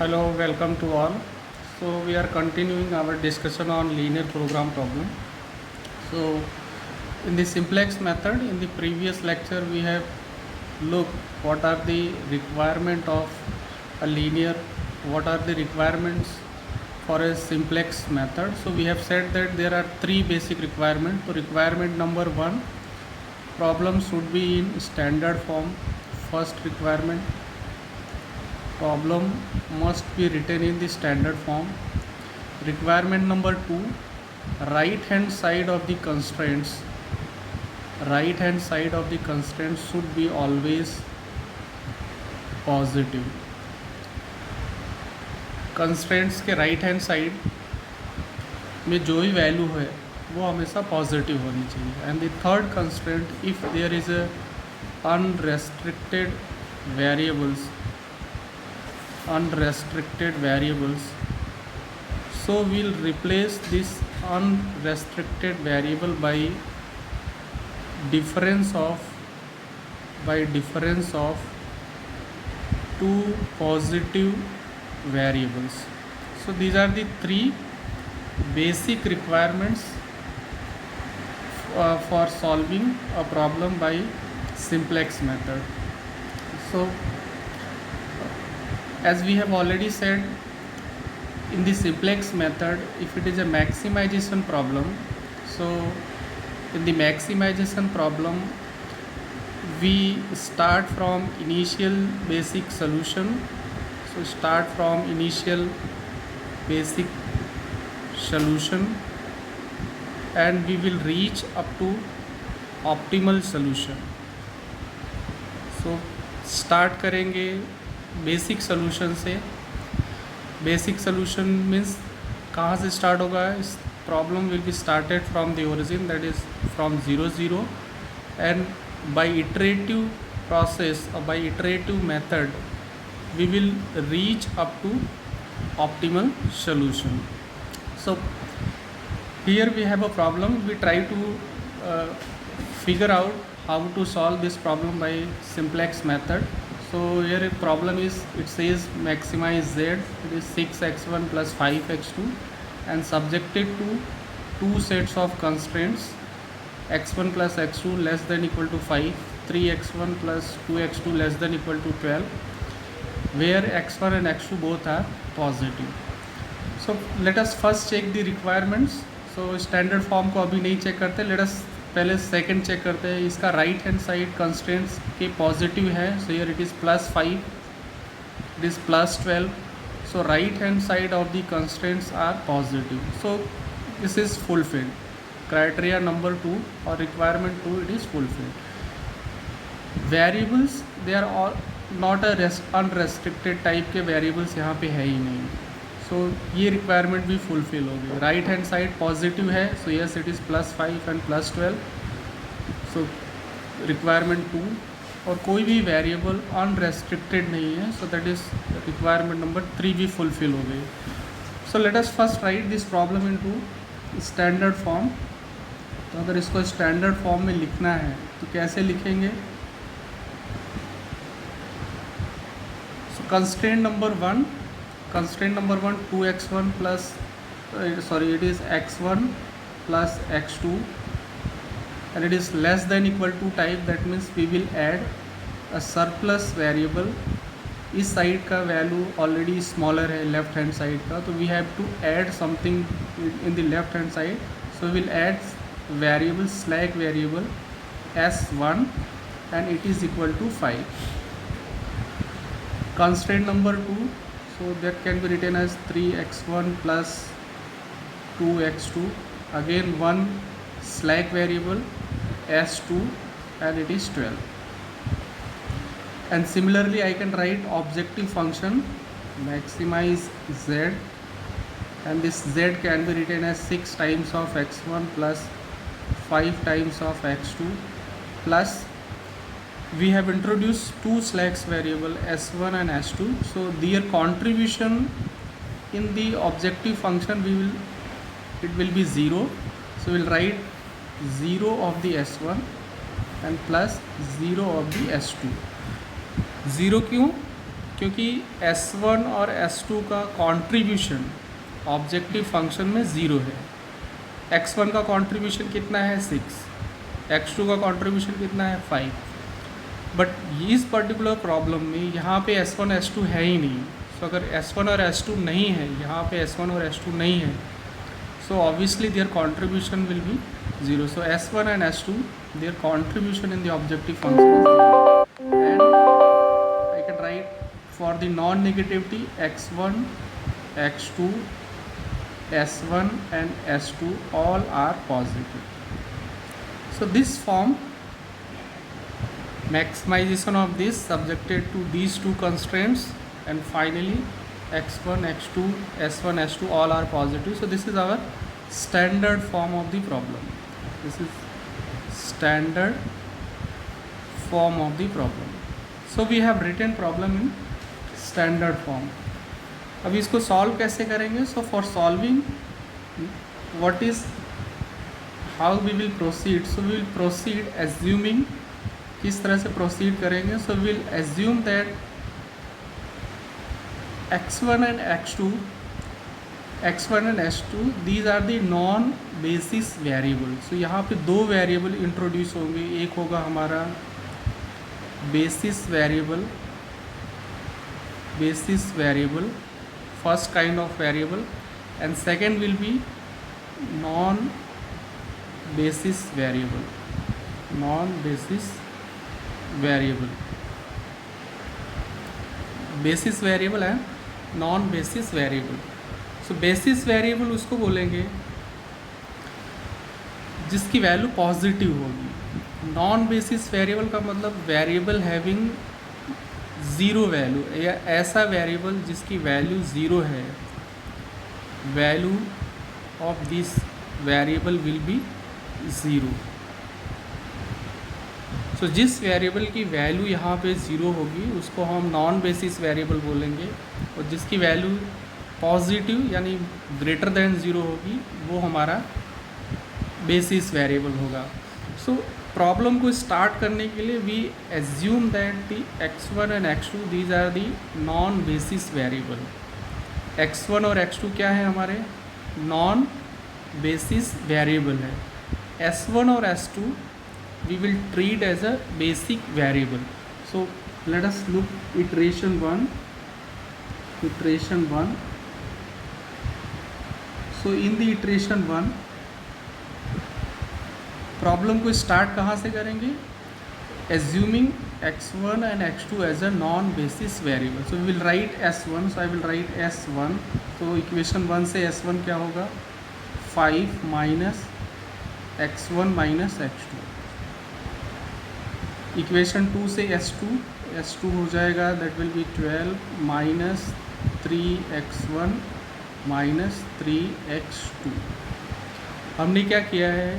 Hello, welcome to all. So we are continuing our discussion on linear program problem. So in the simplex method, in the previous lecture we have looked what are the requirement of a linear, what are the requirements for a simplex method. So we have said that there are three basic requirements. So requirement number one, problem should be in standard form. First requirement, problem must be written in the standard form. Requirement number two, right hand side of the constraints should be always positive. Constraints के right hand side में जो भी value है वो हमेशा positive होनी चाहिए. And the third constraint, if there is a unrestricted variables, so we'll replace this unrestricted variable by difference of two positive variables. So these are the three basic requirements for solving a problem by simplex method. So as we have already said, in the simplex method, if it is a maximization problem, so in the maximization problem we start from initial basic solution. So start from initial basic solution and we will reach up to optimal solution. So start करेंगे basic solution से. Basic solution means कहाँ से start होगा? इस problem will be started from the origin, that is from 0 and by iterative process और by iterative method we will reach up to optimal solution. So here we have a problem. We try to figure out how to solve this problem by simplex method. So here a problem is, it says maximize z, it is 6x1 plus 5x2 and subjected to two sets of constraints, x1 plus x2 less than equal to 5, 3x1 plus 2x2 less than equal to 12, where x1 and x2 both are positive. So let us first check the requirements. So standard form को अभी नहीं check करते, let us पहले second check करते हैं. इसका right hand side constraints के positive है. So here it is +5, it is +12. So right hand side of the constraints are positive. So this is fulfilled. Criteria number 2 और requirement 2, it is fulfilled. Variables, they are all not unrestricted type के variables यहाँ पे है ही नहीं. सो ये requirement भी fulfil हो गई. राइट हैंड साइड पॉजिटिव है, so yes it is +5 and +12. So requirement 2. और कोई भी वेरिएबल अनरेस्ट्रिक्टेड नहीं है, so that is requirement number 3 भी फुलफिल हो गई. सो let us first right this problem into standard form. तो अगर इसको स्टैंडर्ड फॉर्म में लिखना है तो कैसे लिखेंगे? Constraint number 1, 2x1 plus it is x1 plus x2 and it is less than equal to type. That means we will add a surplus variable. इस साइड का वैल्यू ऑलरेडी स्मॉलर है left hand side का, तो we have to add something in the left hand side. So will add variable slack variable s1 and it is equal to 5. Constraint number 2, so that can be written as 3x1 plus 2x2, again one slack variable s2 and it is 12. And similarly I can write objective function maximize z, and this z can be written as 6 times of x1 plus 5 times of x2 plus we have introduced two slacks variable s1 and s2. So their contribution in the objective function it will be 0. So we'll write 0 of the s1 and plus 0 of the s2. 0 क्यों? क्योंकि S1 और S2 का contribution objective function में 0 है। x1 का contribution कितना है 6, x2 का कंट्रीब्यूशन कितना है 5। बट इस पर्टिकुलर प्रॉब्लम में यहाँ पे S1 S2 है ही नहीं। सो अगर S1 और S2 नहीं है, यहाँ पे S1 और S2 नहीं है, so obviously their contribution will be 0. So S1 and S2, their contribution in the objective function is 0. And I can write for the non-negativity x1, x2, S1 and S2 all are positive. So this form maximization of this subjected to these two constraints, and finally x1, x2, S1, S2 all are positive. So this is our standard form of the problem. This is standard form of the problem. So we have written problem in standard form. अब इसको solve कैसे करेंगे? So for solving what is how we will proceed? So we will proceed assuming, किस तरह से proceed करेंगे? So we will assume that x1 and x2 these are the non basis variable. So यहाँ पे दो variable introduce होंगे, एक होगा हमारा basis variable first kind of variable, and second will be non basis variable. Basis variable and non basis variable. So basis variable उसको बोलेंगे जिसकी वैल्यू पॉजिटिव होगी। नॉन बेसिस वेरिएबल का मतलब वेरिएबल हैविंग ज़ीरो वैल्यू, या ऐसा variable जिसकी value zero है, value of this variable will be zero. So जिस वेरिएबल की वैल्यू यहाँ पे ज़ीरो होगी उसको हम नॉन बेसिस वेरिएबल बोलेंगे, और जिसकी वैल्यू पॉजिटिव यानी ग्रेटर देन ज़ीरो होगी वो हमारा बेसिस वेरिएबल होगा। सो प्रॉब्लम को स्टार्ट करने के लिए we assume that the x1 and x2 these are the non basis variable. x1 और x2 क्या है? हमारे नॉन बेसिस वेरिएबल है। S1 और S2 we will treat as a basic variable. So let us look iteration one. So in the iteration one problem को start कहाँ से करेंगे? Assuming x1 and x2 as a non basis variable. So we will write S1, so I will write S1। तो equation 1 से S1 क्या होगा? 5 minus x1 minus x2। Equation 2 से S2 हो जाएगा, that will be 12 minus 3x1 minus 3x2। हमने क्या किया है?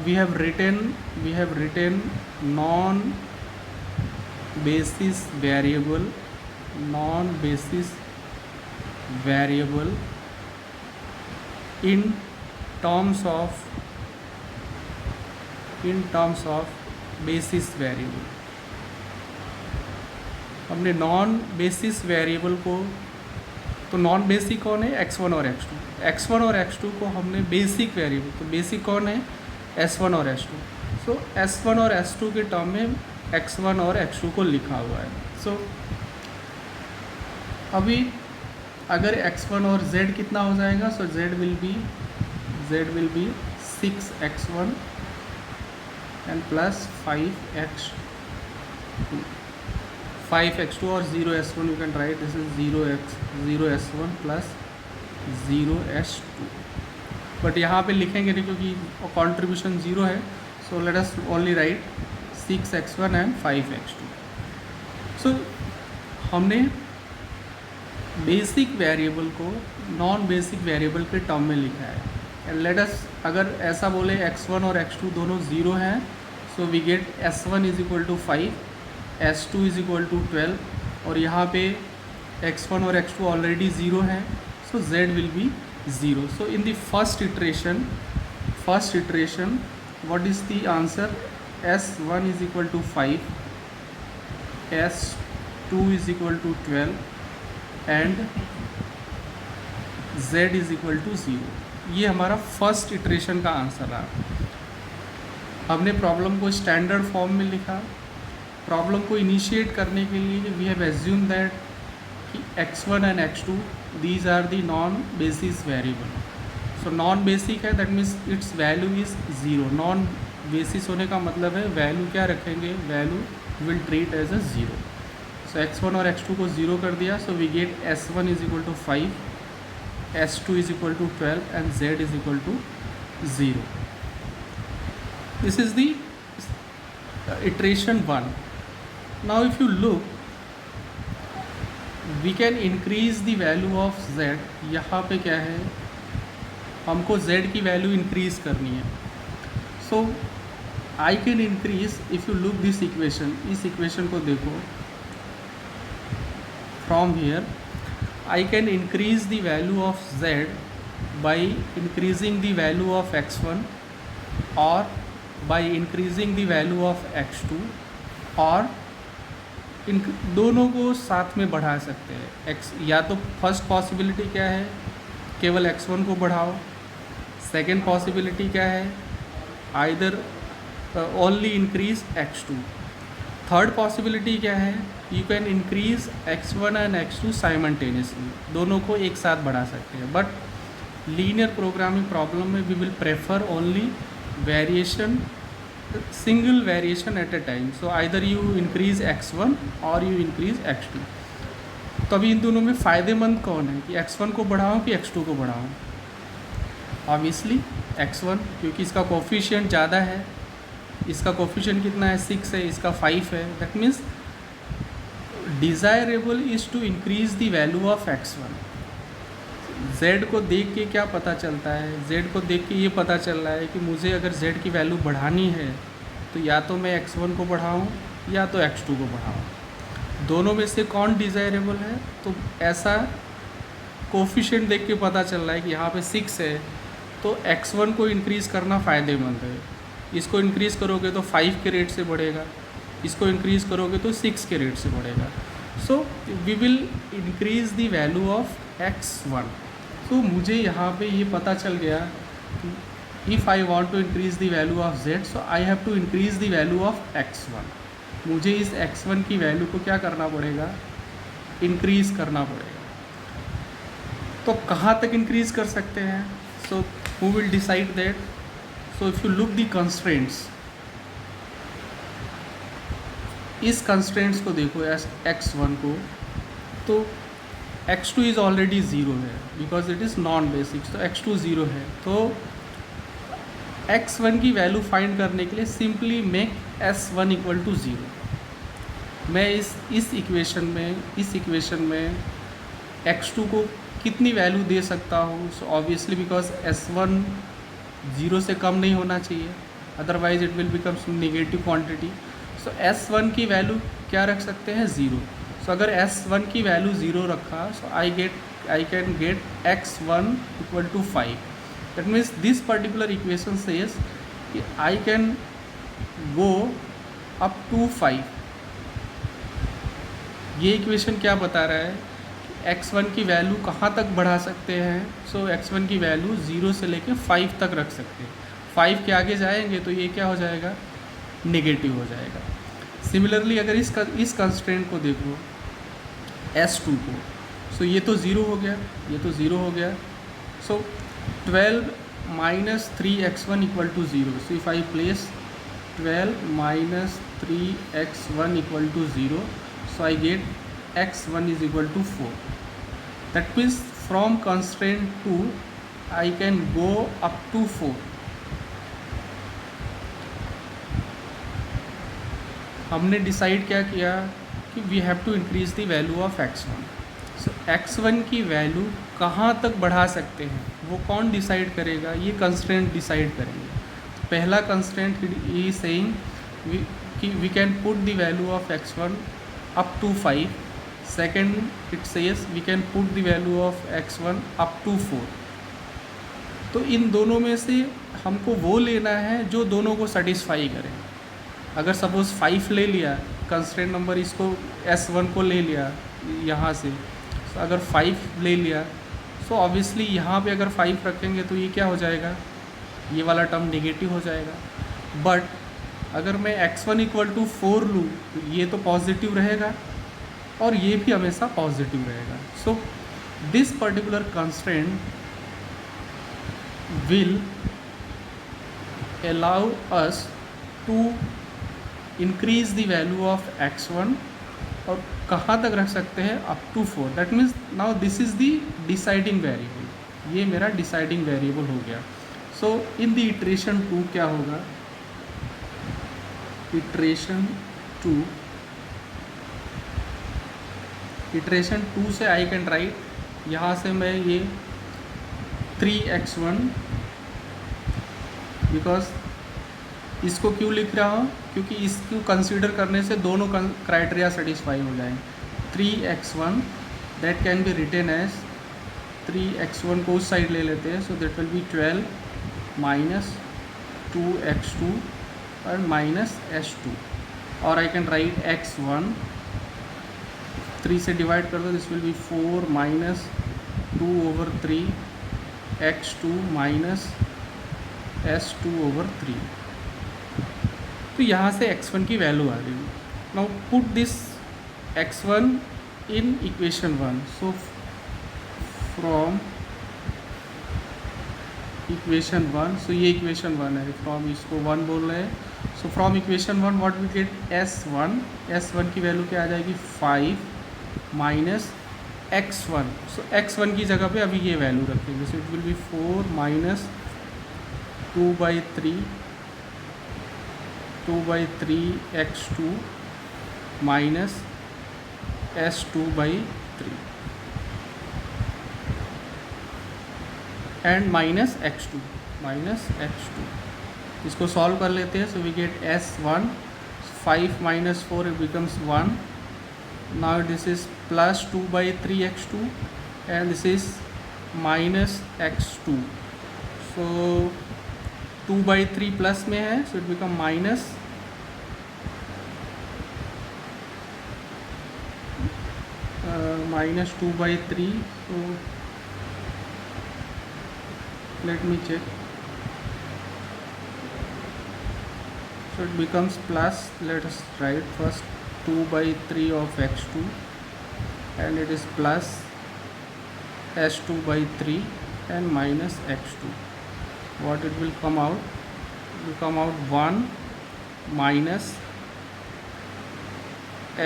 we have written non basis variable in terms of basis variable। हमने नॉन बेसिस वेरिएबल को, तो नॉन बेसिक कौन है? x1 और x2 को हमने बेसिक वेरिएबल, तो बेसिक कौन है? S1 और S2। सो S1 और S2 के टर्म में x1 और x2 को लिखा हुआ है। सो अभी अगर x1 और z कितना हो जाएगा? सो z will be 6x1 and plus 5x2 और 0s1 you can write this is 0s1 plus 0s2। But यहाँ पे लिखेंगे नहीं क्योंकि कंट्रीब्यूशन 0 है। सो let us only right 6x1 and 5x2। सो हमने बेसिक वेरिएबल को नॉन बेसिक वेरिएबल के टर्म में लिखा है। एंड लेट अस, अगर ऐसा बोले x1 और x2 दोनों 0 हैं, so we get S1 is equal to 5, S2 is equal to 12, और यहाँ पे x1 और x2 ऑलरेडी 0 हैं, सो z will be 0. So in the first iteration what is the answer? S1 is equal to 5, 2 is equal to 12 and z is equal to 0। ये हमारा first iteration का answer रहा। हमने प्रॉब्लम को standard form में लिखा। Problem को initiate करने के लिए वी हैव एज्यूम दैट कि x1 and x2 these are the non basis variable. So non basic है, that means its value is 0। Non basis होने का मतलब है वैल्यू क्या रखेंगे, value will treat as a 0। So x1 और x2 को 0 कर दिया। So we get s1 is equal to 5, s2 is equal to 12 and z is equal to 0. This is the iteration 1. Now if you look, we can increase the value of z. यहाँ पे क्या है, हमको z की value increase करनी है। So I can increase, if you look this equation, इस equation को देखो, from here I can increase the value of z by increasing the value of x1 or by increasing the value of x2, और इन दोनों को साथ में बढ़ा सकते हैं। x या तो फर्स्ट पॉसिबिलिटी क्या है, केवल x1 को बढ़ाओ। सेकेंड पॉसिबिलिटी क्या है, either only increase x2। Third possibility क्या है, you can increase x1 and x2 simultaneously, दोनों को एक साथ बढ़ा सकते हैं। बट लीनियर प्रोग्रामिंग प्रॉब्लम में we will prefer only variation, single variation at a time. So either you increase x1 और यू इंक्रीज x2। तो अभी इन दोनों में फ़ायदेमंद कौन है कि x1 को बढ़ाऊँ कि x2 को बढ़ाऊँ? ऑब्वियसली x1, क्योंकि इसका कोफिशिएंट ज़्यादा है। इसका कोफिशिएंट कितना है, 6 है, इसका 5 है। That means desirable is to increase the value of x1। z को देख के क्या पता चलता है, z को देख के ये पता चल रहा है कि मुझे अगर z की वैल्यू बढ़ानी है तो या तो मैं x1 को बढ़ाऊँ या तो x2 को बढ़ाऊँ। दोनों में से कौन डिज़ायरेबल है? तो ऐसा कोफिशिएंट देख के पता चल रहा है कि यहाँ पे 6 है तो x1 को इंक्रीज़ करना फ़ायदेमंद है। इसको इंक्रीज़ करोगे तो 5 के रेट से बढ़ेगा, इसको इंक्रीज़ करोगे तो 6 के रेट से बढ़ेगा। So we will increase the value of x1। तो मुझे यहाँ पे ये पता चल गया कि if I want to increase the value of z, so I have to increase the value of x1। मुझे इस x1 की वैल्यू को क्या करना पड़ेगा, इंक्रीज़ करना पड़ेगा। तो कहाँ तक इंक्रीज़ कर सकते हैं? So who will decide that? So if you look the constraints, इस कंस्ट्रेंट्स को देखो x1 को, तो x2 इज़ ऑलरेडी 0 है because it is non basic. तो x2 0 है। तो x1 की वैल्यू फाइंड करने के लिए simply make s1 equal to 0। मैं इस इक्वेशन में x2 को कितनी वैल्यू दे सकता हूँ? सो ऑब्वियसली बिकॉज s1 0 से कम नहीं होना चाहिए, otherwise it will become negative quantity. So s1 की वैल्यू क्या रख सकते हैं? 0। सो अगर s1 की वैल्यू 0 रखा, so I can get x1 equal to 5। That means this particular equation says कि I can go up to 5। ये इक्वेशन क्या बता रहा है कि x1 की वैल्यू कहाँ तक बढ़ा सकते हैं? सो x1 की वैल्यू 0 से लेके 5 तक रख सकते हैं। 5 के आगे जाएंगे तो ये क्या हो जाएगा, नेगेटिव हो जाएगा। सिमिलरली अगर इस कंस्ट्रेंट को देखो s2 को, सो ये तो 0 हो गया, ये तो 0 हो गया। So 12 minus 3x1 equal to 0। So if I place 12 minus 3x1 equal to 0, so I get x1 is equal to 4. That means from constraint 2 I can go up to 4. हमने डिसाइड क्या किया कि we have to increase the value of x1। So x1 की value कहाँ तक बढ़ा सकते हैं वो कौन डिसाइड करेगा? ये कंस्ट्रेंट डिसाइड करेंगे। पहला कंस्ट्रेंट ई सेइंग कि we can put the value of x1 up to 5। Second it says we can put the value of x1 up to 4। तो इन दोनों में से हमको वो लेना है जो दोनों को सेटिस्फाई करे। अगर सपोज़ 5 ले लिया कंस्ट्रेंट नंबर इसको S1 को ले लिया यहाँ से, तो अगर 5 ले लिया, सो ऑब्वियसली यहाँ पे अगर 5 रखेंगे तो ये क्या हो जाएगा, ये वाला टर्म नेगेटिव हो जाएगा। बट अगर मैं x1 इक्वल टू 4 लूँ तो ये तो पॉजिटिव रहेगा और ये भी हमेशा पॉजिटिव रहेगा। So this particular constraint will allow us to increase the value of x1, और कहाँ तक रख सकते हैं, up to 4। That means now this is the deciding variable, ये मेरा डिसाइडिंग वेरिएबल हो गया। सो इन द इटरेशन 2 क्या होगा, इटरेशन 2 से आई कैन राइट, यहाँ से मैं ये 3x1, बिकॉज इसको क्यों लिख रहा हूँ, क्योंकि इसको कंसीडर करने से दोनों क्राइटेरिया सेटिस्फाई हो जाएंगे। 3x1 that can be written as 3x1 को उस साइड ले लेते हैं, so that will be 12 minus 2x2 और माइनस s2, और आई कैन राइट x1 3 से डिवाइड कर दो, this will be 4 minus 2/3 x2 minus s2 over 3। तो यहाँ से x1 की वैल्यू आ गई। Now put this x1 in equation 1। So from equation 1, सो ये इक्वेशन 1 है, फ्रॉम इसको 1 बोल रहे हैं। So from equation 1 what we get, s1 की वैल्यू क्या आ जाएगी, 5 माइनस x1। सो x1 की जगह पे अभी ये वैल्यू रखेंगे, so it will be 4 minus 2/3 x2 minus s2/3 and minus x2। इसको सॉल्व कर लेते हैं, so we get s1 5 minus 4 it becomes 1। Now this is plus 2/3 x2 and this is minus x2। So 2/3 plus में है, so it become minus minus 2/3। so let me check, so it becomes plus, let us write first 2/3 of x2 and it is plus s2/3 and minus x2. What it will come out, it will come out 1 minus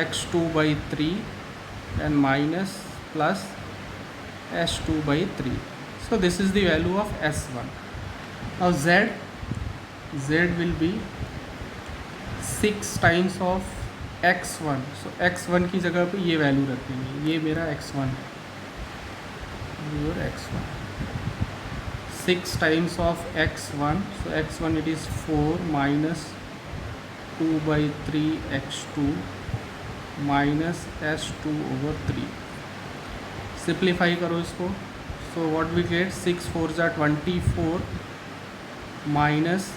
x2/3 and minus plus s2/3. So this is the value of s1. Now z will be 6 times of x1. So x1 की जगह पे ये value रखेंगे, ये मेरा x1 है, your x1 6 times of x1. So x1 it is 4 minus 2/3 x2 minus s2/3। Simplify करो इसको, सो व्हाट वी गेट, 6 4 ज़ा 24 माइनस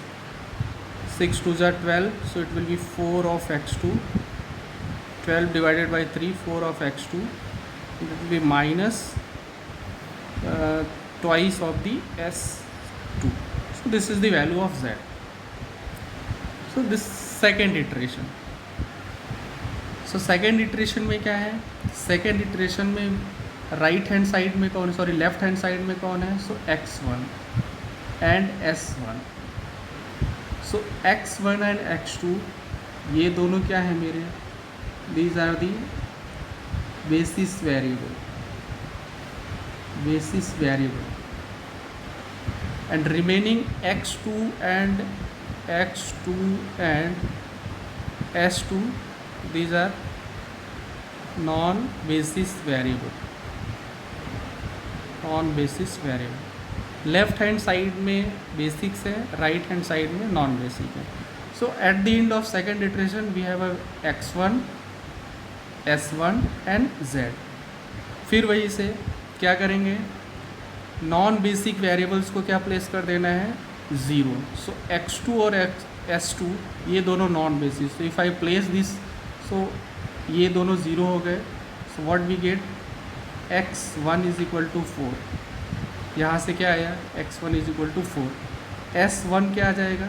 6 2 ज़ा 12, सो it will be 4 of x2, 12 divided by 3 4 of x2, it will B minus twice of the s2। So this is the value of z। So this second iteration. So second iteration में क्या है, second iteration में right hand side में कौन है, sorry left hand side में कौन है, सो x1 and s1। So x1 and x2 ये दोनों क्या है मेरे, these are the basis variable, and remaining x2 and s2 these are non basis variable। Left hand side में बेसिक्स है, राइट हैंड साइड में नॉन बेसिक है। So at the end of second iteration we have a x1 s1 and z। फिर वही से क्या करेंगे, non basic variables को क्या प्लेस कर देना है, 0। सो x2 और s2 ये दोनों non basic, so if I place this, so so ये दोनों ज़ीरो हो गए. So what we get, x1 is equal to 4. यहाँ से क्या आया, x1 is equal to 4. s1 क्या आ जाएगा,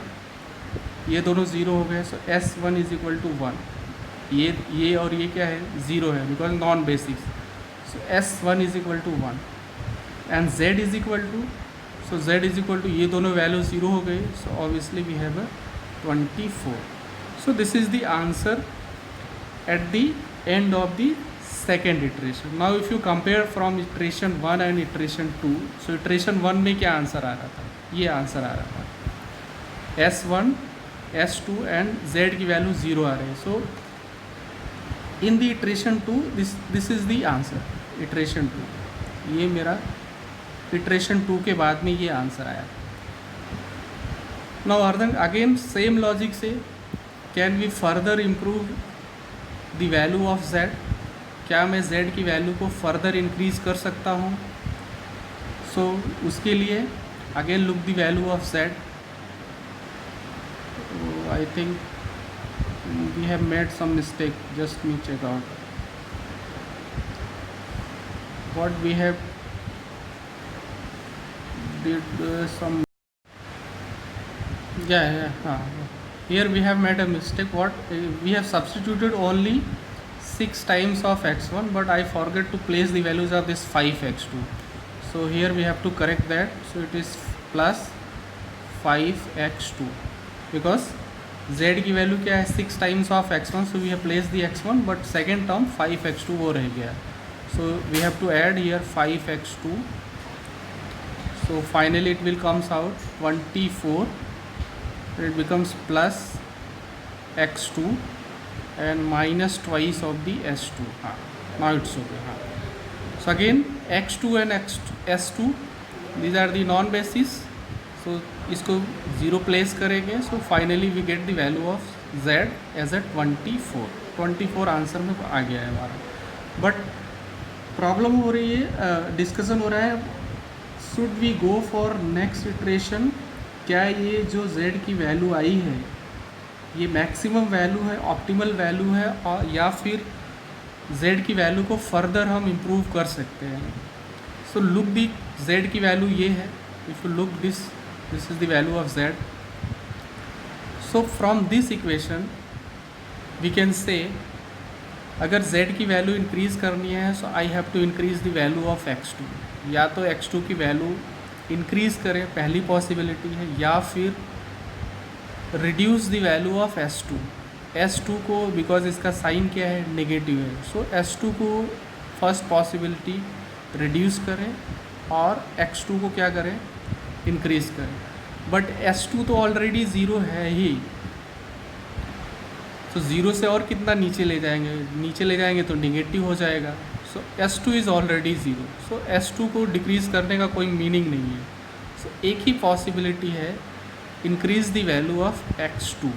ये दोनों ज़ीरो हो गए. So s1 is equal to 1. ये और ये क्या है, ज़ीरो है because non basics. So s1 is equal to 1 and z is equal to, so z is equal to, ये दोनों वैल्यू ज़ीरो हो गई. So obviously we have a 24. So this is the answer at the end of the second iteration. Now if you compare from iteration 1 and iteration 2, so iteration 1 में क्या answer आ रहा था, ये answer आ रहा था, s1 s2 and z की value zero आ रही है. So in the iteration 2 this is the answer, iteration 2. ये मेरा iteration 2 के बाद में ये आंसर आया. नाउ अगेन सेम लॉजिक से can we further improve the value of z. क्या मैं z की वैल्यू को फर्दर इंक्रीज़ कर सकता हूँ. सो उसके लिए again look the value of z. I think we have made some mistake, just me check out what we have did some. Here we have made a mistake. We have substituted only 6 times of x1, but I forget to place the values of this 5x2. So here we have to correct that. So it is plus 5x2 because z की value क्या है, 6 times of x1. So we have placed the x1, but second term 5x2 वो रह गया. So we have to add here 5x2. So finally it will comes out 24. It becomes plus x2 and minus twice of the s2. Now it's okay. So again x2 and s2, these are the non basis. So इसको zero place करेंगे. So finally we get the value of z as a 24 answer में आ गया है हमारा. But problem हो रही है, डिस्कशन हो रहा है, should we go for next iteration. क्या ये जो z की वैल्यू आई है ये मैक्सिमम वैल्यू है, ऑप्टिमल वैल्यू है, और या फिर z की वैल्यू को फर्दर हम इम्प्रूव कर सकते हैं. सो लुक दी z की वैल्यू ये है. If you look this is the value of z. So from this equation we can say अगर z की वैल्यू इंक्रीज़ करनी है so I have to increase the value of x2. या तो x2 की वैल्यू इंक्रीज़ करें, पहली possibility है, या फिर reduce the value of s2 को, बिकॉज इसका साइन क्या है, नेगेटिव है. सो s2 को फर्स्ट पॉसिबिलिटी रिड्यूस करें और x2 को क्या करें, इंक्रीज़ करें. बट s2 तो ऑलरेडी ज़ीरो है ही. तो ज़ीरो से और कितना नीचे ले जाएंगे तो निगेटिव हो जाएगा. सो s2 is already zero. So s2 को डिक्रीज़ करने का कोई मीनिंग नहीं है. सो एक ही पॉसिबिलिटी है, increase the value of x2.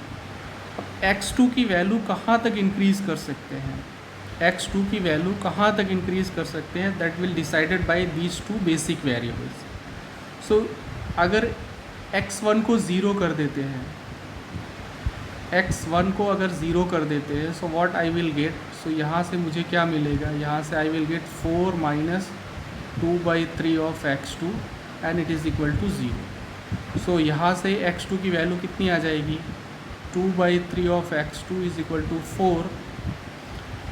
अब x2 की वैल्यू कहाँ तक इंक्रीज़ कर सकते हैं, x2 की वैल्यू कहाँ तक इंक्रीज़ कर सकते हैं, that will decided by these two basic variables. So अगर x1 को ज़ीरो कर देते हैं, x1 को अगर ज़ीरो कर देते हैं, so what I will get. So यहाँ से मुझे क्या मिलेगा, यहाँ से I will get 4 minus 2/3 of x2 and it is equal to 0. So यहाँ से x2 की वैल्यू कितनी आ जाएगी, 2/3 of x2 is equal to 4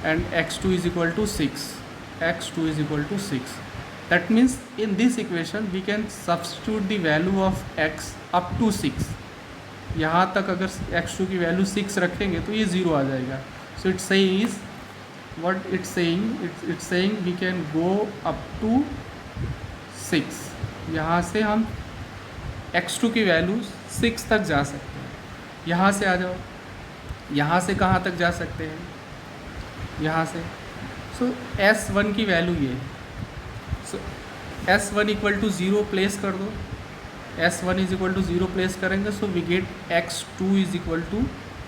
and x2 is equal to 6. x2 is equal to 6. That means in this equation we can substitute the value of x up to 6. यहाँ तक अगर x2 की value 6 रखेंगे तो ये ज़ीरो आ जाएगा. So it's saying is what it's saying we can go up to 6. यहाँ से हम x2 की वैल्यू 6 तक जा सकते हैं. यहाँ से आ जाओ, यहाँ से कहाँ तक जा सकते हैं, यहाँ से. सो s1 की वैल्यू ये है. सो s1 इक्वल टू 0 प्लेस कर दो. s1 is equal to 0 place करेंगे, so we get x2 is equal to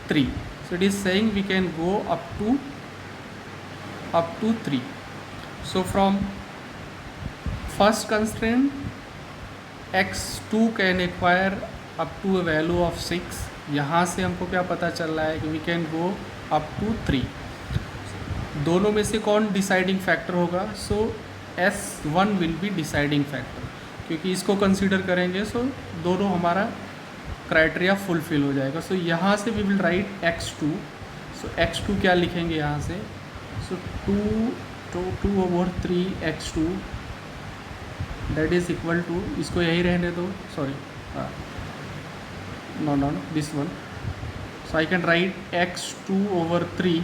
3. So it is saying we can go up to 3. So from first constraint x2 can acquire up to a value of 6. यहाँ से हमको क्या पता चल रहा है कि we can go up to 3. दोनों में से कौन डिसाइडिंग फैक्टर होगा? सो S1 will be deciding factor, क्योंकि इसको कंसीडर करेंगे सो दोनों हमारा क्राइटेरिया फुलफिल हो जाएगा. सो यहाँ से we will right x2. So x2 क्या लिखेंगे यहाँ से? So 2/3 x2 that is equal to, इसको यही रहने दो, sorry no this one. So I can write x2/3,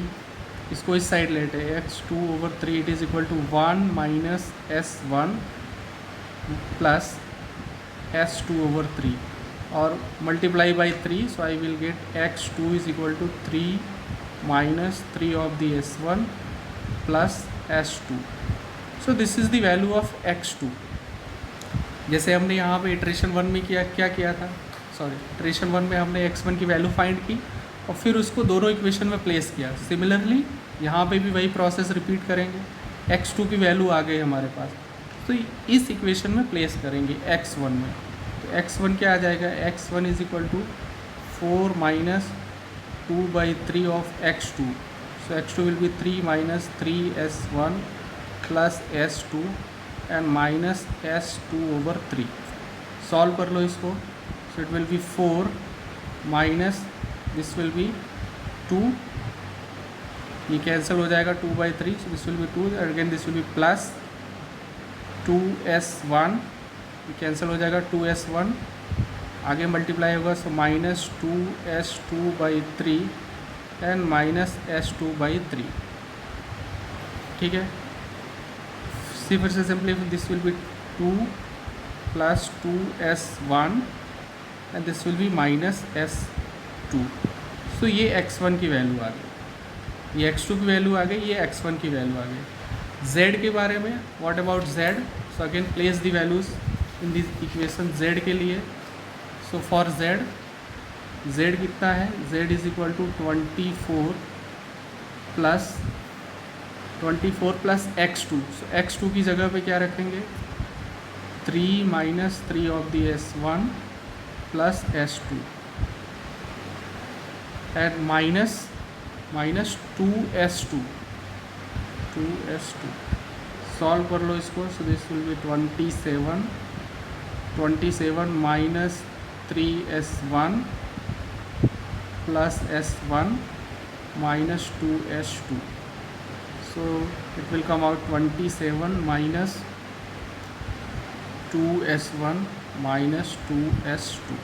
इसको इस साइड लेते हैं, x2/3 it is equal to 1 minus S1 plus S2/3 और multiply by 3. So I will get x2 is equal to 3 minus 3 of the S1 plus S2. So this is the value of x2. जैसे हमने यहाँ पे iteration 1 में क्या किया था, sorry iteration 1 में हमने x1 की वैल्यू फाइंड की और फिर उसको दोनों इक्वेशन में प्लेस किया. सिमिलरली यहाँ पे भी वही प्रोसेस रिपीट करेंगे. x2 की वैल्यू आ गई हमारे पास, तो इस इक्वेशन में प्लेस करेंगे x1 में. तो x1 क्या आ जाएगा? x1 is equal to 4 minus 2/3 of x2. So x2 will be 3 minus 3S1 plus S2 and minus S2/3. Solve कर लो इसको. So it will be 4 minus this will be 2, ये कैंसिल हो जाएगा 2/3. So this will be 2 and again this will be plus 2S1, ये cancel हो जाएगा 2S1, आगे मल्टीप्लाई होगा. So minus 2S2/3 and minus S2/3. ठीक है, फिर से simply this will be 2 plus 2S1 and this will B minus S2. सो ये x1 की वैल्यू आ गई, ये x2 की वैल्यू आ गई, ये x1 की वैल्यू आ गई. z के बारे में, what about z? So again place the values in this equation z के लिए. सो फॉर z कितना है? z is equal to 24 plus x2. So x2 की जगह पे क्या रखेंगे? 3 minus 3 of the S1 plus S2 and minus 2S2. Solve कर लो इसको. So this will be 27 minus 3S1 plus S1 minus 2S2. So it will come out 27 minus 2S1 minus 2S2.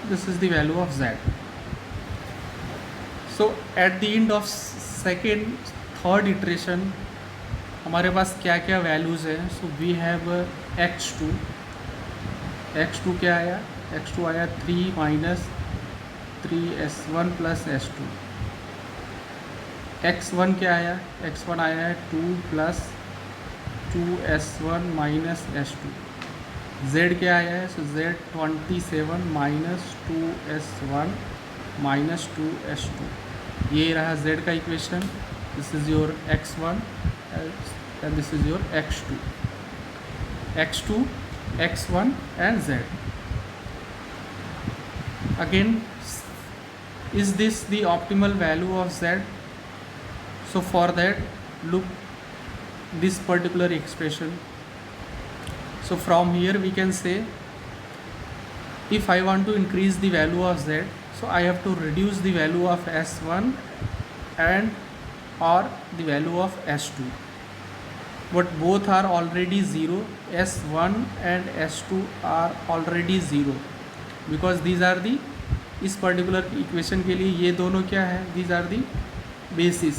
This is the value of z. So at the end of third iteration हमारे पास क्या क्या values हैं? So we have x2 क्या आया? x2 आया 3 minus 3S1 plus S2. x1 क्या आया? x1 आया है 2 plus 2S1 minus S2. z क्या आया है? सो z 27 minus 2S1 minus 2S2. ये रहा z का equation. This is your x1 and this is your x2, x1 and z. Again, is this the optimal value of z? So for that, look this particular expression. So from here we can say, if I want to increase the value of z, so I have to reduce the value of S1 and or the value of S2, but both are already 0. S1 and S2 are already 0 because these are the, इस particular equation के लिए ये दोनों क्या है? these are the basis.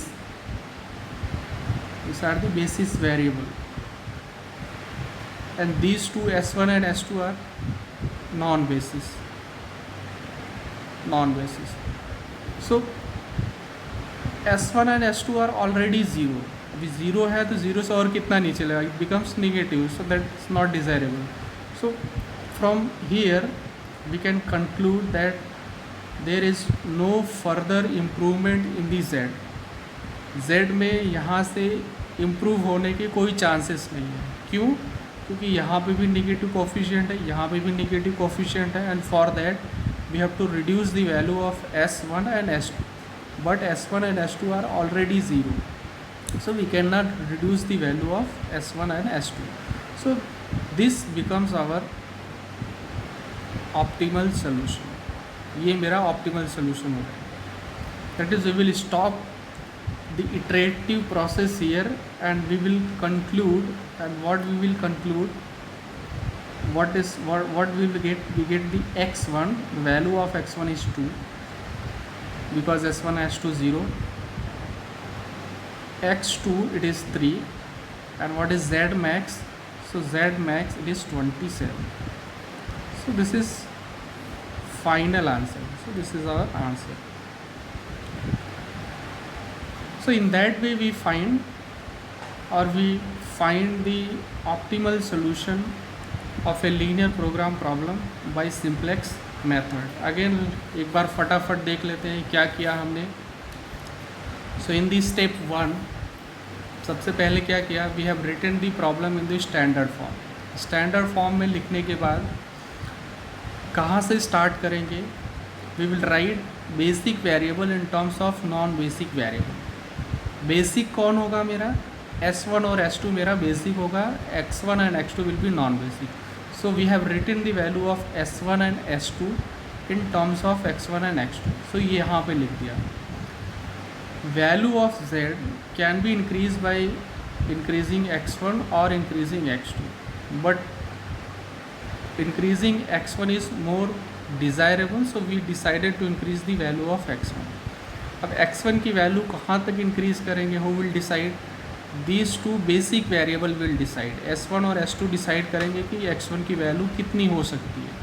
These are the basis variable, and these two S1 and S2 are non-basis. So S1 and S2 are already 0. अभी 0 है तो 0 से और कितना नीचे लेगा? It becomes negative, so that's not desirable. So from here we can conclude that there is no further improvement in the z. z में यहाँ से इम्प्रूव होने के कोई चांसेस नहीं है. क्यों? क्योंकि यहाँ पे भी निगेटिव कोफिशिएंट है, यहाँ पे भी निगेटिव कोफिशिएंट है, and for that we have to reduce the value of S1 and S2, but S1 and S2 are already 0. So we cannot reduce the value of S1 and S2. So this becomes our optimal solution. ये मेरा optimal solution हो गया. That is, we will stop the iterative process here and we will conclude. And what we will conclude, what we will get? We get the x1, the value of x1 is 2 because s1 has to 0. x2 it is 3, and what is z max? So z max it is 27. So this is final answer. So this is our answer. So in that way we find the optimal solution of a linear program problem by simplex method. Again एक बार फटाफट देख लेते हैं क्या किया हमने. So in the step 1 सबसे पहले क्या किया? We have written the problem in the standard form. Standard form में लिखने के बाद कहाँ से स्टार्ट करेंगे? We will write basic variable in terms of non basic variable. Basic कौन होगा मेरा? S1 और S2 मेरा बेसिक होगा. X1 and X2 will be non basic. So we have written the value of S1 and S2 in terms of X1 and X2. सो ये यहाँ पे लिख दिया. Value of z can be increased by increasing x1 or increasing x2, but increasing x1 is more desirable, so we decided to increase the value of x1. अब x1 की value कहाँ तक इंक्रीज़ करेंगे? who will decide? these two basic variable will decide. S1 और S2 decide करेंगे कि x1 की value कितनी हो सकती है.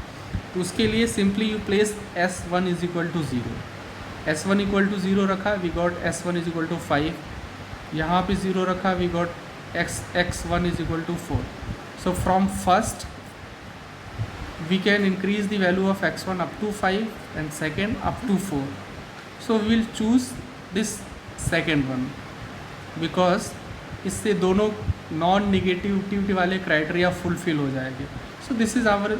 तो उसके लिए simply you place S1 is equal to 0. S1 equal to 0 रखा, we got S1 is equal to 5. यहाँ पे 0 रखा, we got x1 is equal to 4. So from first we can increase the value of x1 up to 5 and second up to 4. So we will choose this second one because इससे दोनों non negativity वाले criteria fulfil हो जाएंगे. सो this is our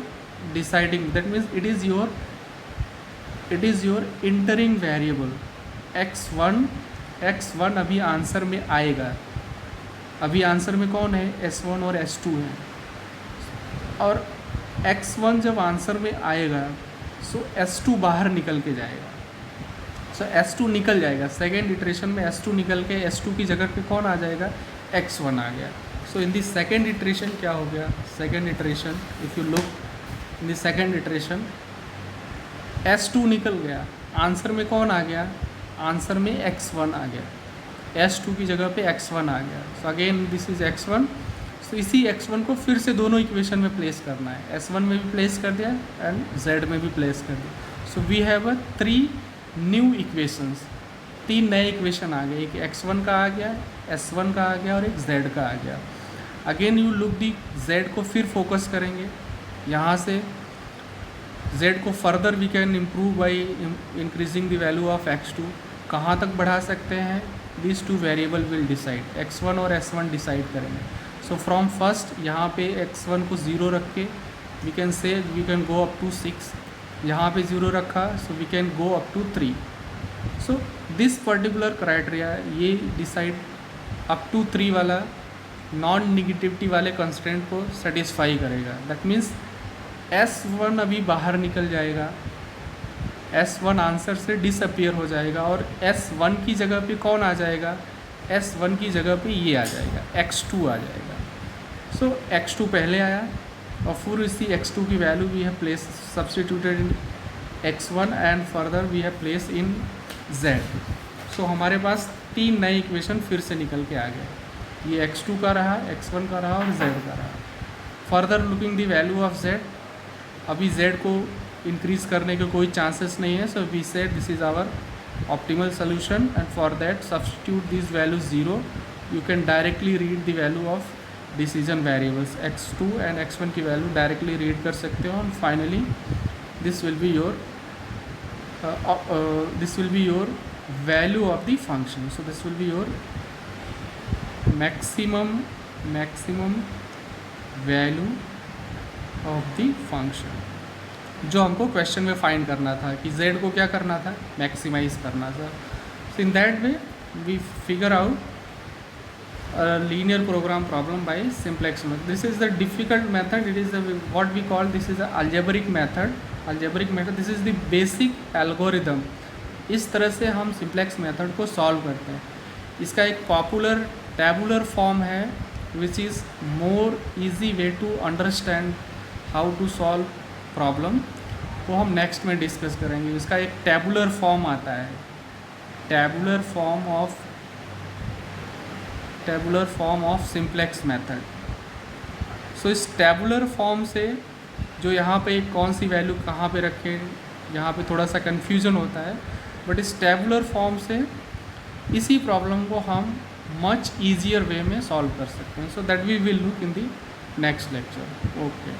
deciding. That means it is your entering variable x1 अभी answer में आएगा. अभी answer में कौन है? S1 और S2 है. और x1 जब आंसर में आएगा सो S2 बाहर निकल के जाएगा. सो S2 निकल जाएगा. सेकेंड इटरेशन में S2 निकल के S2 की जगह पे कौन आ जाएगा? x1 आ गया. सो इन द सेकेंड इटरेशन क्या हो गया? Second iteration if you look in the second iteration S2 निकल गया. आंसर में कौन आ गया? आंसर में x1 आ गया. S2 की जगह पे x1 आ गया. So again this is x1. सो इसी x1 को फिर से दोनों इक्वेशन में प्लेस करना है. S1 में भी प्लेस कर दिया एंड Z में भी प्लेस कर दिया. So we have 3 new equations. 3 नए इक्वेशन आ गए. एक x1 का आ गया, S1 का आ गया और एक Z का आ गया. Again you look the Z को फिर फोकस करेंगे. यहाँ से Z को further we can improve by increasing the value of x2. कहाँ तक बढ़ा सकते हैं? This two variable will decide. x1 और S1 डिसाइड करेंगे. सो फ्रॉम फर्स्ट यहाँ पे x1 को 0 रख के we can say we can go up to 6. यहाँ पे 0 रखा so we can go up to 3. So this particular criteria ये डिसाइड अप टू 3 वाला नॉन निगेटिविटी वाले कंस्ट्रेंट को सेटिस्फाई करेगा. दैट मीन्स S1 अभी बाहर निकल जाएगा. S1 आंसर से डिसअपियर हो जाएगा और S1 की जगह पे कौन आ जाएगा? S1 की जगह पे ये आ जाएगा, x2 आ जाएगा. सो x2 पहले आया और फिर इसी x2 की value we have place substituted in x1 and further we have place in Z. So हमारे पास 3 नए इक्वेशन फिर से निकल के आ गए. ये x2 का रहा, x1 का रहा और Z का रहा. Further looking the value of Z. अभी Z को इंक्रीज़ करने के कोई चांसेस नहीं है. So we said this is our optimal solution and for that substitute this value 0. You can directly read the value of decision variables x2 and x1 की value directly read कर सकते हो. And finally this will be your value of the function. So this will be your maximum value of the function जो हमको question में find करना था कि Z को क्या करना था? मैक्सिमाइज करना था. So in that way we figure out a linear program problem by simplex method. This is the difficult method. It is the what we call, this is the algebraic method. This is the basic algorithm. इस तरह से हम simplex method को solve करते हैं. इसका एक popular tabular form है which is more easy way to understand how to solve problem. वो हम नेक्स्ट में डिस्कस करेंगे. इसका एक टैबुलर फॉर्म आता है, tabular form of simplex method. So इस टैबुलर फॉर्म से जो यहाँ पे कौन सी वैल्यू कहाँ पे रखें, यहाँ पे थोड़ा सा कन्फ्यूज़न होता है. बट इस टैबुलर फॉर्म से इसी प्रॉब्लम को हम मच ईजियर वे में सॉल्व कर सकते हैं. So that we will look in the next lecture. Okay.